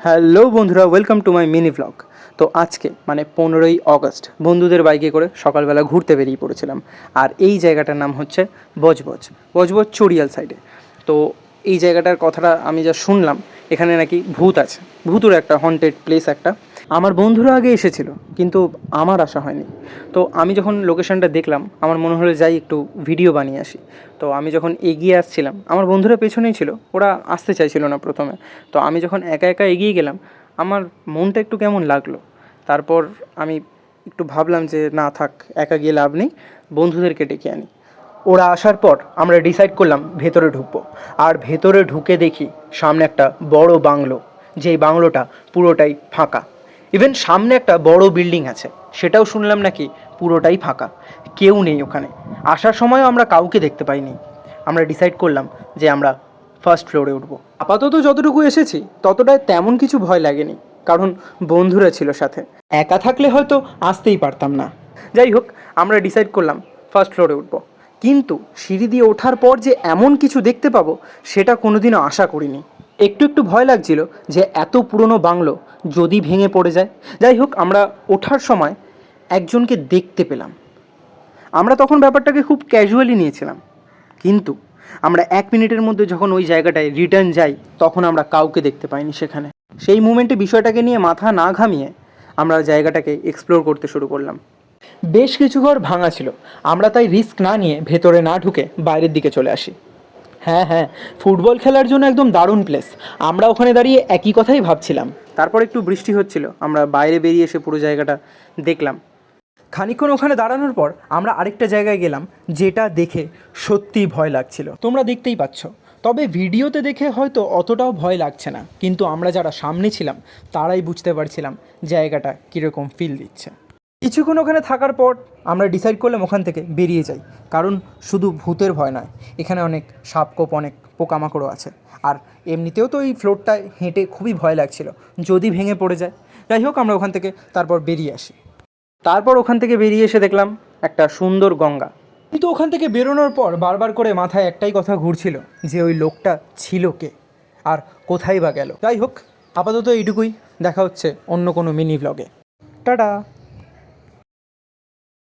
Hello বন্ধুরা, welcome to my mini vlog. তো আজকে মানে 15ই অগস্ট বন্ধুদের বাইকে করে সকালবেলা ঘুরতে বেরিয়ে পড়েছিলাম। আর এই জায়গাটার নাম হচ্ছে বজবজ। বজবজ চড়িয়াল সাইডে। তো এই জায়গাটার কথাটা আমি যা শুনলাম, এখানে নাকি ভূত আছে, ভূতুর একটা হন্টেড প্লেস একটা। আমার বন্ধুরা আগে এসেছিল, কিন্তু আমার আসা হয়নি। তো আমি যখন লোকেশনটা দেখলাম, আমার মনে হলো যাই একটু ভিডিও বানিয়ে আসি। তো আমি যখন এগিয়ে আসছিলাম, আমার বন্ধুরা পেছনেই ছিল, ওরা আসতে চাইছিল না প্রথমে। তো আমি যখন একা একা এগিয়ে গেলাম, আমার মনটা একটু কেমন লাগলো। তারপর আমি একটু ভাবলাম যে না থাক, একা গিয়ে লাভ নেই, বন্ধুদেরকে ডেকে আনি। ওরা আসার পর আমরা ডিসাইড করলাম ভেতরে ঢুকবো। আর ভেতরে ঢুকে দেখি সামনে একটা বড় বাংলো, যেই বাংলোটা পুরোটাই ফাঁকা। ইভেন সামনে একটা বড় বিল্ডিং আছে, সেটাও শুনলাম নাকি পুরোটাই ফাঁকা, কেউ নেই ওখানে। আসার সময়ও আমরা কাউকে দেখতে পাইনি। আমরা ডিসাইড করলাম যে আমরা ফার্স্ট ফ্লোরে উঠবো। আপাতত যতটুকু এসেছি ততটায় তেমন কিছু ভয় লাগেনি, কারণ বন্ধুরা ছিল সাথে। একা থাকলে হয়তো আসতেই পারতাম না। যাই হোক, আমরা ডিসাইড করলাম ফার্স্ট ফ্লোরে উঠবো। কিন্তু সিঁড়ি দিয়ে ওঠার পর যে এমন কিছু দেখতে পাবো, সেটা কোনোদিনও আশা করিনি। একটু একটু ভয় লাগছিল যে এত পুরনো বাংলো যদি ভেঙে পড়ে যায়। যাই হোক, আমরা ওঠার সময় একজনকে দেখতে পেলাম। আমরা তখন ব্যাপারটাকে খুব ক্যাজুয়ালি নিয়েছিলাম, কিন্তু আমরা 1 মিনিটের মধ্যে যখন ওই জায়গাটায় রিটার্ন যাই, তখন আমরা কাউকে দেখতে পাইনি সেখানে। সেই মুমেন্টে বিষয়টাকে নিয়ে মাথা না ঘামিয়ে আমরা জায়গাটাকে এক্সপ্লোর করতে শুরু করলাম। বেশ কিছু ঘর ভাঙা ছিল, আমরা তাই রিস্ক না নিয়ে ভেতরে না ঢুকে বাইরের দিকে চলে আসি। হ্যাঁ হ্যাঁ, ফুটবল খেলার জন্য একদম দারুণ প্লেস। আমরা ওখানে দাঁড়িয়ে একই কথাই ভাবছিলাম। তারপর একটু বৃষ্টি হচ্ছিল, আমরা বাইরে বেরিয়ে এসে পুরো জায়গাটা দেখলাম। খানিকক্ষণ ওখানে দাঁড়ানোর পর আমরা আরেকটা জায়গায় গেলাম, যেটা দেখে সত্যিই ভয় লাগছিল। তোমরা দেখতেই পাচ্ছ। তবে ভিডিওতে দেখে হয়তো অতটাও ভয় লাগছে না, কিন্তু আমরা যারা সামনে ছিলাম তারাই বুঝতে পারছিলাম জায়গাটা কীরকম ফিল দিচ্ছে। কিছুক্ষণ ওখানে থাকার পর আমরা ডিসাইড করলাম ওখান থেকে বেরিয়ে যাই, কারণ শুধু ভূতের ভয় নয়, এখানে অনেক সাপকোপ, অনেক পোকামাকড়ও আছে। আর এমনিতেও তো এই ফ্লোরটায় হেঁটে খুবই ভয় লাগছিল, যদি ভেঙে পড়ে যায়। যাই হোক, আমরা ওখান থেকে তারপর বেরিয়ে আসি। তারপর ওখান থেকে বেরিয়ে এসে দেখলাম একটা সুন্দর গঙ্গা। কিন্তু ওখান থেকে বেরোনোর পর বারবার করে মাথায় একটাই কথা ঘুরছিল, যে ওই লোকটা ছিল কে আর কোথায় বা গেল। যাই হোক, আপাতত এইটুকুই। দেখা হচ্ছে অন্য কোনো মিনি ভ্লগে। টাটা।